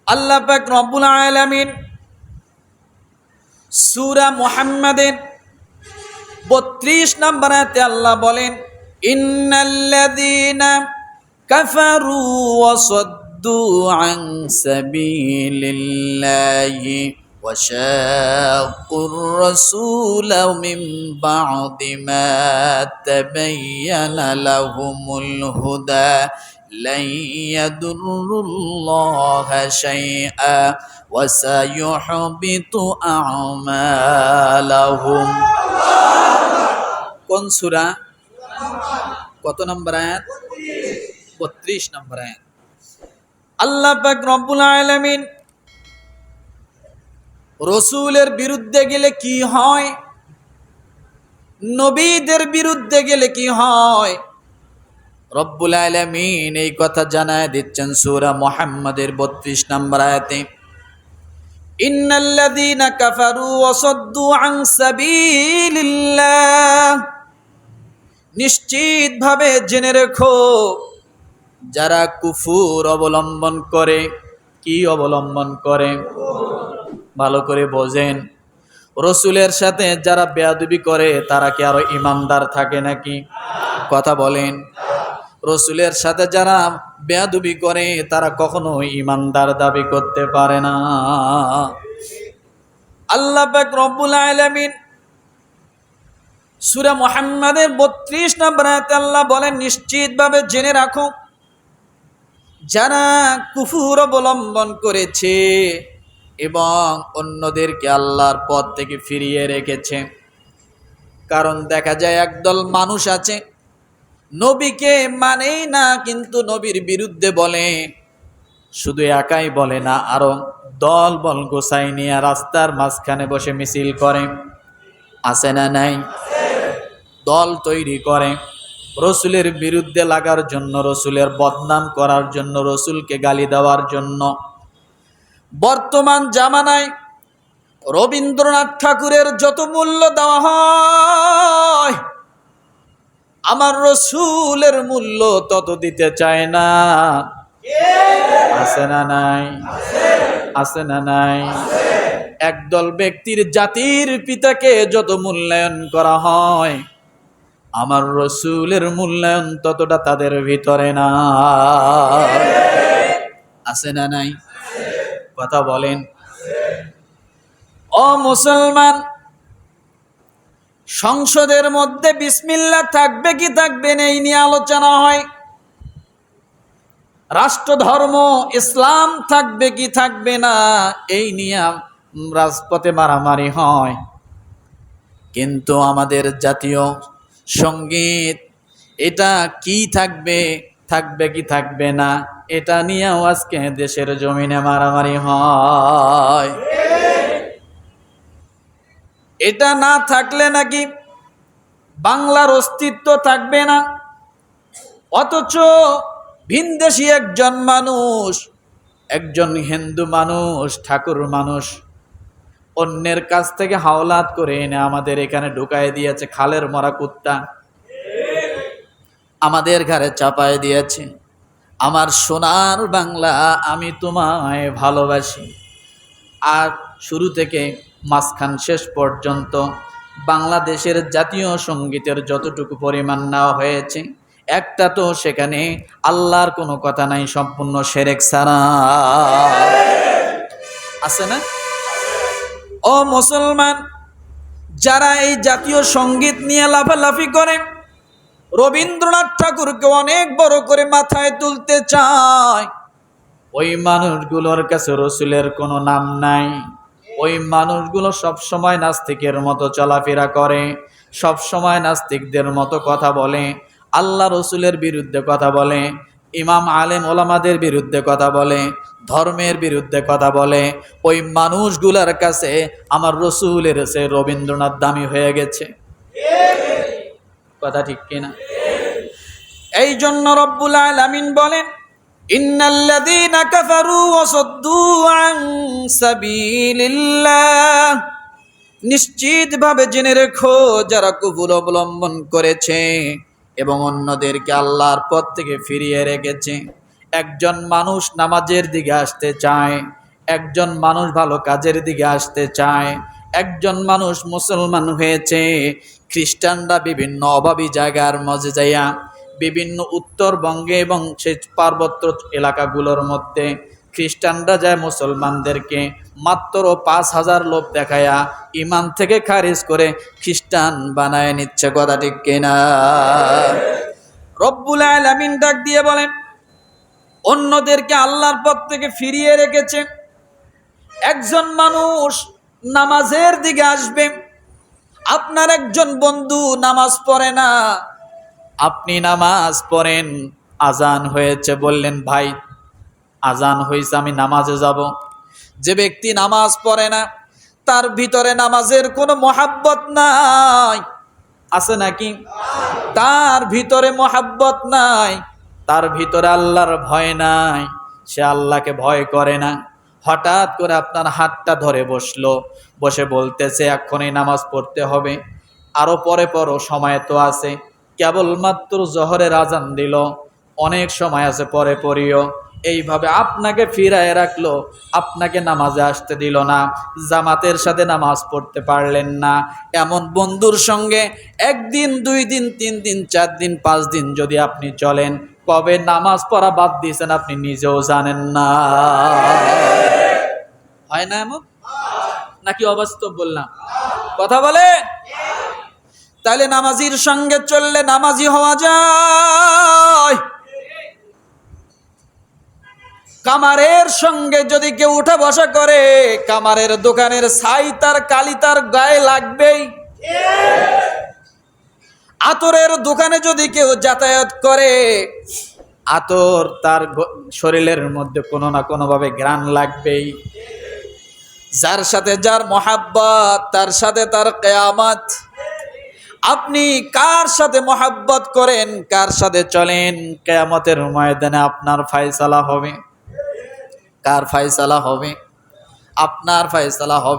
আল্লাহ পাক রব্বুল আলামিন সূরা মুহাম্মাদের 32 নম্বর আয়াতে আল্লাহ বলেন, ইন্নাল্লাযীনা কাফারু ওয়া সাদ্দু আন সাবিলিল্লাহি ওয়া শাক্কুর রাসূলা মিন বা'দি মা তাবাyyana লাহুমুল হুদা لن يضروا الله شيئا وسيحبط أعمالهم কোন সূরা কত নম্বর আয়াত 32 নম্বর আয়াত আল্লাহ পাক রব্বুল আলামিন রাসূলের বিরুদ্ধে গেলে কি হয়, নবীদের বিরুদ্ধে গেলে কি হয়, রব্বুল আলামিন এই কথা জানায় দিচ্ছেন সূরা মুহাম্মাদের 32 নম্বর আয়াতে, ইন্নাল্লাযীনা কাফারু ওয়া সাদ্দু আন সাবিলিল্লাহ, নিশ্চিতভাবে জেনে রেখো যারা কুফর অবলম্বন করে। কি অবলম্বন করে? ভালো করে বোঝেন। রাসূলের সাথে যারা বেয়াদবি করে তারা কি আরো ঈমানদার থাকে নাকি? কথা বলেন। রাসূলের সাথে যারা বেয়াদবি করে তারা কখনো ঈমানদার দাবি করতে পারে না। আল্লাহ পাক রব্বুল আলামিন সূরা মুহাম্মাদের 32 নম্বর আয়াতে আল্লাহ বলেন, নিশ্চিতভাবে জেনে রাখো যারা কুফর অবলম্বন করেছে এবং অন্যদেরকে আল্লাহর পথ থেকে ফিরিয়ে রেখেছে। কারণ দেখা যায় একদল মানুষ আছে নবীকে মানেই না, কিন্তু নবীর বিরুদ্ধে বলে। শুধু একাই বলে না, আরো দল বল গোছাই নিয়ে রাস্তার মাঝখানে বসে মিছিল করে। আছে না নাই? দল তৈরি করে রাসূলের বিরুদ্ধে লাগার জন্য, রাসূলের বদনাম করার জন্য, রাসূলকে গালি দেওয়ার জন্য। বর্তমান জামানায় রবীন্দ্রনাথ ঠাকুরের যত মূল্য দেওয়া হয়, আমার রাসূলের মূল্য তত দিতে চায় না। আছে না নাই? আছে না নাই? একদল ব্যক্তির জাতির পিতাকে যত মূল্যায়ন করা হয়, আমার রাসূলের মূল্যায়ন ততটা তাদের ভিতরে না। আছে না নাই? কথা বলেন। ও মুসলমান, সংসদের মধ্যে বিসমিল্লাহ থাকবে কি থাকবে না এই নিয়ে আলোচনা হয়। রাষ্ট্রধর্ম ইসলাম থাকবে কি থাকবে না এই নিয়ে রাজপথে মারামারি হয়। কিন্তু আমাদের জাতীয় সঙ্গীত এটা কি থাকবে, থাকবে কি থাকবে না এটা নিয়েও আজকে দেশের জমিনে মারামারি হয়। এটা না থাকলে নাকি বাংলার অস্তিত্ব থাকবে না। অথচ ভিনদেশি একজন মানুষ, একজন হিন্দু মানুষ, ঠাকুর মানুষ, অন্যের কাছ থেকে হাওলাত করে এনে আমাদের এখানে ঢুকায় দিয়েছে। খালের মরা কুত্তা আমাদের ঘরে চাপায় দিয়েছে। আমার সোনার বাংলা, আমি তোমায় ভালোবাসি। আর শুরু থেকে মাঝখান শেষ পর্যন্ত বাংলাদেশের জাতীয় সঙ্গীতের যতটুকু পরিমাণ নেওয়া হয়েছে, একটা তো সেখানে আল্লাহর কোনো কথা নাই, সম্পূর্ণ শিরক ছাড়া। আছে না? ও মুসলমান, যারা এই জাতীয় সঙ্গীত নিয়ে লাফালাফি করে, রবীন্দ্রনাথ ঠাকুরকে অনেক বড় করে মাথায় তুলতে চায়, ওই মানুষগুলোর কাছে রাসূলের কোনো নাম নাই। ওই মানুষগুলো সব সময় নাস্তিকের মতো চলাফেরা করে, সব সময় নাস্তিকদের মতো কথা বলে, আল্লাহ রাসূলের বিরুদ্ধে কথা বলে, ইমাম আলেম ওলামাদের বিরুদ্ধে কথা বলে, ধর্মের বিরুদ্ধে কথা বলে। ওই মানুষগুলোর কাছে আমার রাসূলের সে রবীন্দ্রনাথ দামি হয়ে গেছে। কথা ঠিক কিনা? এই জন্য রব্বুল আলামিন বলেন, ইন্নাল্লাযীনা কাফারু ওয়া সাদ্দু আন সাবিলিল্লাহ, নিশ্চিতভাবে জেনে রেখো যারা কুফর অবলম্বন করেছে এবং অন্যদেরকে আল্লাহর পথ থেকে ফিরিয়ে রেখেছে। একজন মানুষ নামাজের দিকে আসতে চায়, একজন মানুষ ভালো কাজের দিকে আসতে চায়, একজন মানুষ মুসলমান হয়েছে। খ্রিস্টানরা বিভিন্ন অভাবী জায়গার মাঝে যাইয়া বিভিন্ন উত্তরবঙ্গে এবং সেই পার্বত্য এলাকাগুলোর মধ্যে খ্রিস্টানরা যায় মুসলমানদেরকে মাত্র 5,000 লোক দেখায়া ইমান থেকে খারিজ করে খ্রিস্টান বানায় নিচ্ছে। কথা ঠিক কিনা? রব্বুল আলামিন ডাক দিয়ে বলেন, অন্যদেরকে আল্লাহর পথ থেকে ফিরিয়ে রেখেছে। একজন মানুষ নামাজের দিকে আসবে, আপনার একজন বন্ধু নামাজ পড়ে না, আপনি নামাজ পড়েন, আজান হয়েছে, বললেন ভাই আজান হয়েছে আমি নামাজে যাব। যে ব্যক্তি নামাজ পড়ে না, তার ভিতরে নামাজের কোনো মহাব্বত নাই, আছে নাকি? তার ভিতরে মহাব্বত নাই, তার ভিতরে আল্লাহর ভয় নাই, সে আল্লাহকে ভয় করে না। হঠাৎ করে আপনার হাতটা ধরে বসলো, বসে বলতেছে এখনই নামাজ পড়তে হবে, আরো পরে পরও সময় তো আছে, কেবলমাত্র জোহরের আজান দিল, অনেক সময় আছে, পরে পড়িও। এইভাবে আপনাকে ফিরায় রাখলো, আপনাকে নামাজে আসতে দিল না, জামাতের সাথে নামাজ পড়তে পারলেন না। এমন বন্ধুর সঙ্গে 1 দিন 2 দিন 3 দিন 4 দিন 5 দিন যদি আপনি চলেন, কবে নামাজ পড়া বাদ দিয়েছেন আপনি নিজেও জানেন না। হয় না এমন? নাকি অবাস্তব বললাম? কথা বলে। তাহলে নামাজির সঙ্গে চললে নামাজি হওয়া যায়। কামারের সঙ্গে যদি কেউ উঠা বসা করে, কামারের দোকানের ছাই তার কালি তার গায়ে লাগবেই। আতরের দোকানে যদি কেউ যাতায়াত করে, আতর তার শরীরের মধ্যে কোনো না কোনো ভাবে ঘ্রাণ লাগবেই। যার সাথে যার মহাব্বত, তার সাথে তার কিয়ামত। আপনি কার সাথে মহাব্বত করেন, কার সাথে চলেন, কিয়ামতের ময়দানে আপনার ফয়সালা হবে। কার ফয়সালা হবে? আপনার ফয়সালা হবে।